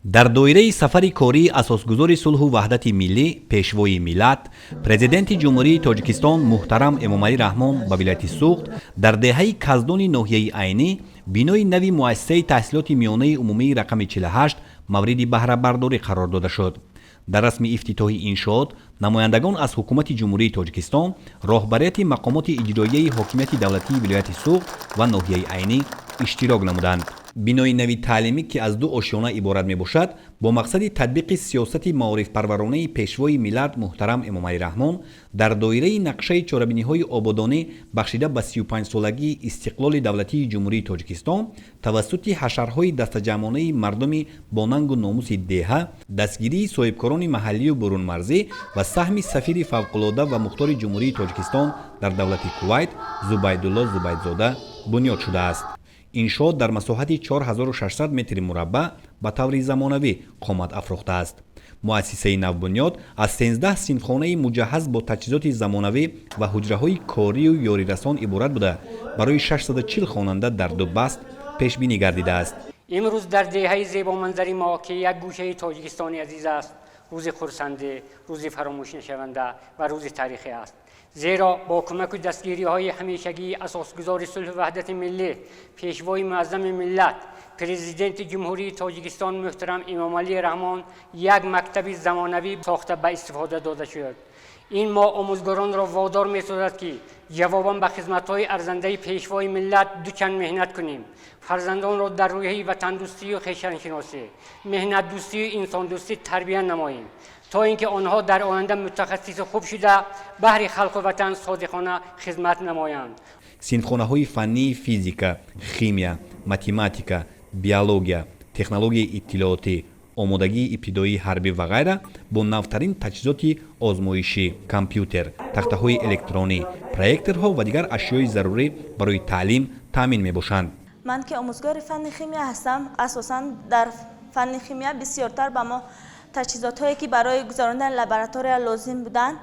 дар доираи сафари кории асосгузори сулҳу ваҳдати миллӣ пешвои миллат президенти ҷумҳурии тоҷикистон муҳтарам эмомалӣ раҳмон ба вилояти суғд дар деҳаи каздони ноҳияи айнӣ бинои нави муассисаи таҳсилоти миёнаи умумии рақами 48 мавриди баҳрабардорӣ қарор дода шуд. дар расми ифтитоҳи иншоот намояндагон аз ҳукумати ҷумҳурии тоҷикистон, роҳбарияти мақомоти иҷроияи ҳокимияти давлатии вилояти суғд ва ноҳияи айнӣ иштирок намуданд. бинои нави таълимӣ ки аз ду ошёна иборат мебошад, бо мақсади татбиқи сиёсати маорифпарваронаи пешвои миллат муҳтарам эмомалӣ раҳмон дар доираи нақшаи чорабиниҳои ободонӣ бахшида ба 35-солагии истиқлоли давлатии ҷумҳурии тоҷикистон тавассути ҳашарҳои дастаҷамъонаи мардуми бо нангу номуси деҳа, дастгирии соҳибкорони маҳаллию бурунмарзӣ ва саҳми сафири фавқулода ва мухтори ҷумҳурии тоҷикистон дар давлати Кувайт Зубайдулло Зубайдзода бунёд шудааст. иншоот дар масоҳати 4600 метри мураббаъ ба таври замонавӣ қомат афрохтааст. муассисаи навбунёд аз 13 синфхонаи муҷаҳҳаз бо таҷҳизоти замонавӣ ва ҳуҷраҳои корию ёрирасон иборат буда барои 640 хонанда дар ду баст пешбинӣ гардидааст. имрӯз дар деҳаи зебоманзари мо ки як гӯшаи тоҷикистони азиз аст, рӯзи хурсандӣ, рӯзи фаромӯшнашаванда ва рӯзи таърихӣ аст. зеро бо кӯмаку дастгириҳои ҳамешагии асосгузори сулҳу ваҳдати миллӣ, пешвои муаззами миллат, президенти ҷумҳурии тоҷикистон муҳтарам эмомалӣ раҳмон як мактаби замонавӣ сохта ба истифода дода шуд. ин мо омӯзгоронро водор месозад ки ҷавобан ба хизматҳои арзандаи пешвои миллат дучанд меҳнат кунем. фарзандонро дар рӯҳи ватандӯстию хешаншиносӣ, меҳнатдӯстию инсондӯстӣ тарбия намоем, то ин ки онҳо дар оянда мутахассиси хуб шуда баҳри халқу ватан содиқона хизмат намоянд. синфхонаҳои фаннии физика, химия, математика, биология, технологияи иттилоотӣ, омодагии ибтидоии ҳарбӣ ва ғайра бо навтарин таҷҳизоти озмоишӣ, компютер, тахтаҳои электронӣ, проекторҳо ва дигар ашёи зарурӣ барои таълим таъмин мебошанд. ман ки омӯзгори фанни химия ҳастам, асосан дар фанни химия бисёртар ба мо таҷҳизотҳое ки барои гузарондани лаборатория лозим буданд,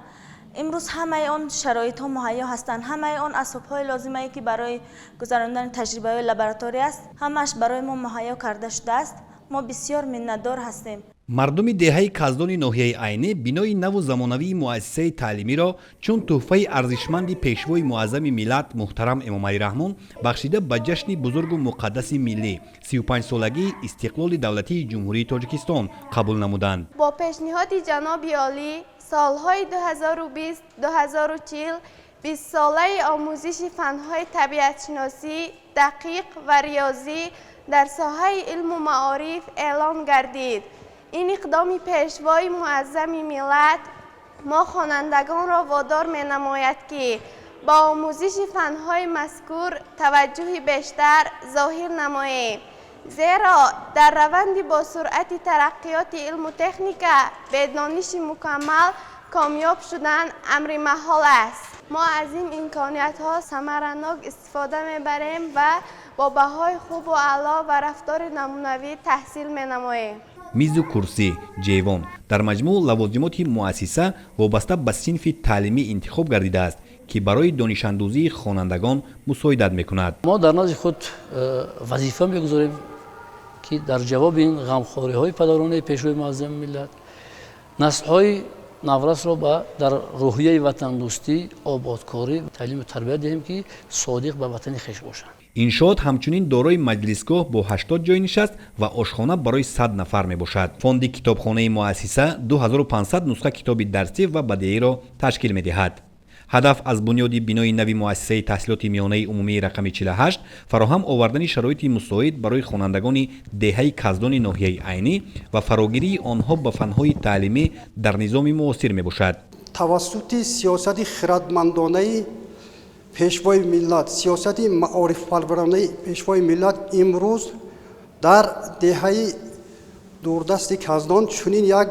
имрӯз ҳамаи он шароитҳо муҳайё ҳастанд. ҳамаи он асбобҳои лозимае ки барои гузарондани таҷрибаҳои лаборатория аст, ҳамааш барои мо муҳайё карда шудааст. мо бисёр миннатдор ҳастем. мардуми деҳаи каздони ноҳияи айнӣ бинои наву замонавии муассисаи таълимиро чун тӯҳфаи арзишманди пешвои муаззами миллат муҳтарам эмомалӣ раҳмон бахшида ба ҷашни бузургу муқаддаси миллӣ 35-солагии истиқлоли давлатии ҷумҳурии тоҷикистон қабул намуданд. бо пешниҳоди ҷаноби олӣ солҳои 2020-2040 20-солаи омӯзиши фанҳои табиатшиносӣ, дақиқ ва риёзӣ дар соҳаи илму маориф эълон гардид. ин иқдоми пешвои муаззами миллат мо хонандагонро водор менамояд ки ба омӯзиши фанҳои мазкур таваҷҷӯҳи бештар зоҳир намоем, зеро дар раванди бо суръати тараққиёти илму техника бе дониши мукаммал комёб шудан амри маҳол аст. мо аз ин имкониятҳо самаранок истифода мебарем ва бо баҳои хубу аъло ва рафтори намунавӣ таҳсил менамоем. мизу курсӣ, ҷевон дар маҷмӯъ лавозимоти муассиса вобаста ба синфи таълимӣ интихоб гардидааст ки барои донишандӯзии хонандагон мусоидат мекунад. мо дар назди худ вазифа мегузорем ки дар ҷавоби ин ғамхориҳои падаронаи пешвои муаззами миллат наслҳои наврасро ба дар рӯҳияи ватандӯстӣ, ободкорӣ, таълиму тарбия диҳем ки содиқ ба ватани хеш бошанд. иншоот ҳамчунин дорои маҷлисгоҳ бо 80 ҷойи нишаст ва ошхона барои 100 нафар мебошад. фонди китобхонаи муассиса 2500 нусха китоби дарсӣ ва бадеиро ташкил медиҳад. ҳадаф аз бунёди бинои нави муассисаи таҳсилоти миёнаи умумии рақами 48 фароҳам овардани шароити мусоид барои хонандагони деҳаи каздони ноҳияи айнӣ ва фарогирии онҳо ба фанҳои таълимӣ дар низоми муосир мебошад. тавассути сиёсати хирадмандонаи пешвои миллат, сиёсати маорифпарваронаи пешвои миллат имрӯз дар деҳаи дурдасти каздон чунин як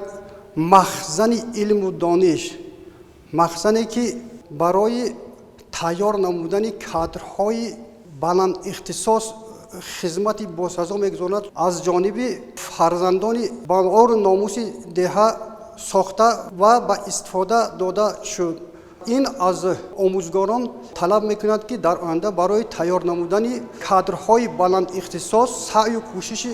махзани илму дониш, махзане ки барои тайёр намудани кадрҳои баландихтисос хизмати босазо мегузорад аз ҷониби фарзандони балғору номуси деҳа сохта ва ба истифода дода шуд. ин аз омӯзгорон талаб мекунад ки дар оянда барои тайёр намудани кадрҳои баландихтисос саъю кӯшиши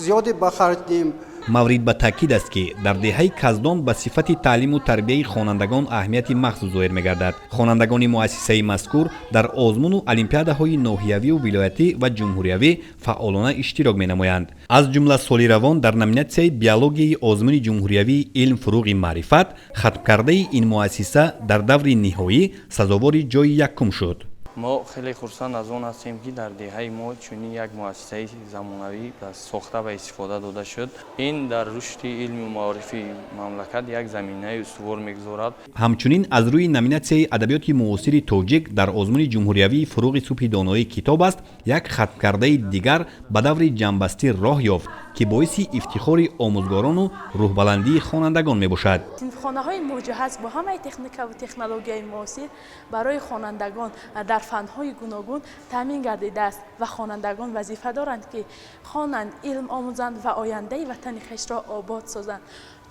зиёде ба харҷ диҳем. маврид ба таъкид аст ки дар деҳаи каздон ба сифати таълиму тарбияи хонандагон аҳамияти махсус зоҳир мегардад. Хонандагони муассисаи мазкур дар озмуну олимпиадаҳои ноҳиявӣ вилоятӣ ва ҷумҳуриявӣ фаъолона иштирок менамоянд. аз ҷумла соли равон дар номинатсияи биологияи озмуни ҷумҳуриявии илм фуруғи маърифат хатмкардаи ин муассиса дар даври ниҳоӣ сазовори ҷойи якум шуд. мо хеле хурсанд аз он ҳастем ки дар деҳаи мо чунин як муассисаи замонавӣ сохта ва истифода дода шуд. ин дар рушди илму маорифи мамлакат як заминаи устувор мегузорад. ҳамчунин аз рӯи номинатсияи адабиёти муосири тоҷик дар озмуни ҷумҳуриявии фуруғи субҳи доноӣ китоб аст, як хатмкардаи дигар ба даври ҷанбастӣ роҳ ёфт ки боиси ифтихори омӯзгорону рӯҳбаландии хонандагон мебошад. синфхонаҳои муҷаҳҳаз бо ҳамаи техника ва технологияи муосир барои хонандагон дар фанҳои гуногун таъмин гардидааст ва хонандагон вазифа доранд ки хонанд, илм омӯзанд ва ояндаи ватани хешро обод созанд,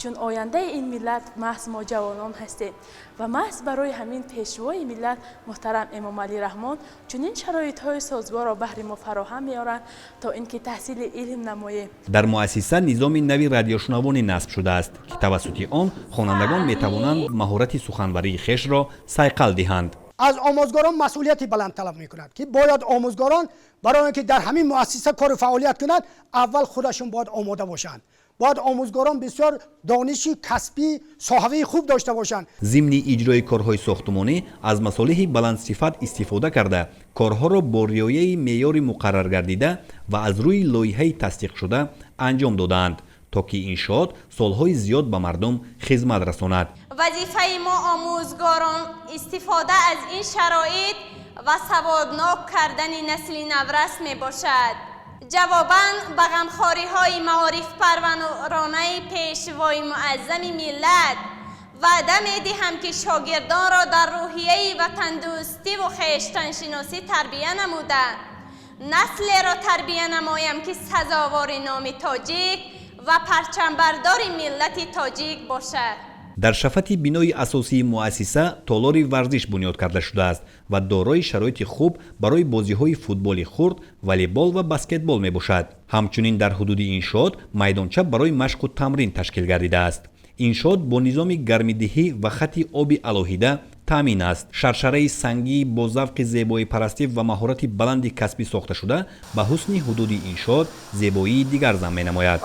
чун ояндаи ин миллат маҳз мо ҷавонон ҳастем ва маҳз барои ҳамин пешвои миллат муҳтарам Эмомалӣ Раҳмон чунин шароитҳои созгорро баҳри мо фароҳам меоранд то ин ки таҳсили илм намоем. дар муассиса низоми нави радиошунавонӣ насб шудааст ки тавассути он хонандагон метавонанд маҳорати суханварии хешро сайқал диҳанд. از آموزگاران مسئولیتی بلند طلب می‌کند که باید آموزگاران برای اینکه در همین مؤسسه کار فعالیت کنند اول خودشون باید آماده باشند. باید آموزگاران بسیار دانشی کسبی صحوی خوب داشته باشند. ضمن اجرای کارهای ساختمانی از مصالح بلند صفت استفاده کرده کارها را با رعایت معیار مقرر گردیده و از روی لایحه تصدیق شده انجام دادند تا که انشاءات سالهای زیاد به مردم خدمت رساند. وظیفه ما آموزگاران استفاده از این شرایط و سوادناک کردن نسل نورس می باشد. جواباً به غمخواری های معارف پرورانه پیشوای معظم ملت وعده می دهم که شاگردان را در روحیه وطندوستی و خویشتنشناسی تربیت نموده نسل را تربیت نمایم که سزاوار نام تاجیک و پرچمبردار ملت تاجیک باشد. در شفت بینای اساسی مؤسسه تالار ورزش بنیاد کرده شده است و دارای شرایط خوب برای بازی‌های فوتبال خرد، والیبال و بسکتبال میباشد. همچنین در حدود انشاءات میدانچه برای مشق و تمرین تشکیل گردیده است. انشاءات با نظام گرم‌دهی و خط آب علاهیده تامین است. شرشره سنگی با ذوق زیبایی پرستی و مهارت بلند کسبی ساخته شده به حسن حدود انشاءات زیبایی دیگر زن می‌نماید.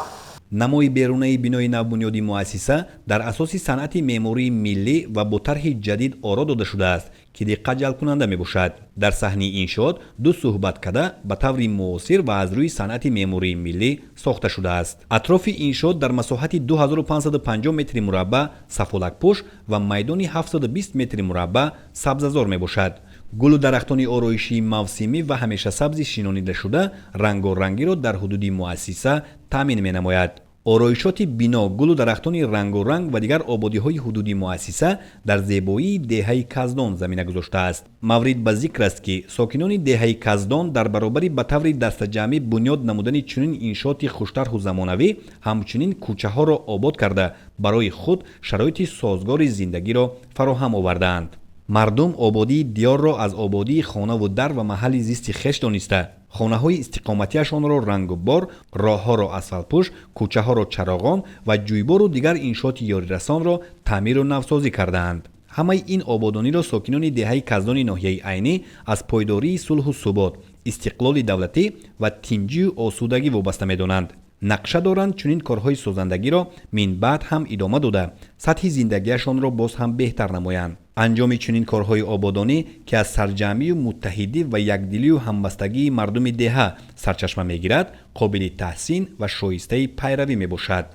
намои берунаи бинои навбунёди муассиса дар асоси санъати меъмории миллӣ ва бо тарҳи ҷадид оро дода шудааст ки диққат ҷалбкунанда мебошад. дар саҳни иншоот ду суҳбаткада ба таври муосир ва аз рӯи санъати меъмории миллӣ сохта шудааст. атрофи иншоот дар масоҳати 2550 метри мураббаъ сафолакпӯш ва майдони 720 метри мураббаъ сабзазор мебошад. гулу дарахтони ороишии мавсимӣ ва ҳамешасабзи шинонидашуда рангорангиро дар ҳудуди муассиса таъмин менамояд. ороишоти бино, гулу дарахтони рангоранг ва дигар ободиҳои ҳудуди муассиса дар зебоии деҳаи каздон замина гузоштааст. маврид ба зикр аст ки сокинони деҳаи каздон дар баробари ба таври дастаҷамъӣ бунёд намудани чунин иншооти хуштарҳу замонавӣ ҳамчунин кӯчаҳоро обод карда барои худ шароити созгори зиндагиро фароҳам овардаанд. мардум ободии диёрро аз ободии хонаву дар ва маҳалли зисти хеш дониста хонаҳои истиқоматиашонро рангубор, роҳҳоро асфалтпӯш, кӯчаҳоро чароғон ва ҷӯйбору дигар иншооти ёрирасонро таъмиру навсозӣ кардаанд. ҳамаи ин ободониро сокинони деҳаи каздони ноҳияи айнӣ аз пойдории сулҳу субот, истиқлоли давлатӣ ва тинҷию осудагӣ вобаста медонанд. нақша доранд чунин корҳои созандагиро минбаъд ҳам идома дода сатҳи зиндагиашонро боз ҳам беҳтар намоянд. анҷоми чунин корҳои ободонӣ ки аз сарҷамъию муттаҳидӣ ва якдилию ҳамбастагии мардуми деҳа сарчашма мегирад, қобили таҳсин ва шоистаи пайравӣ мебошад.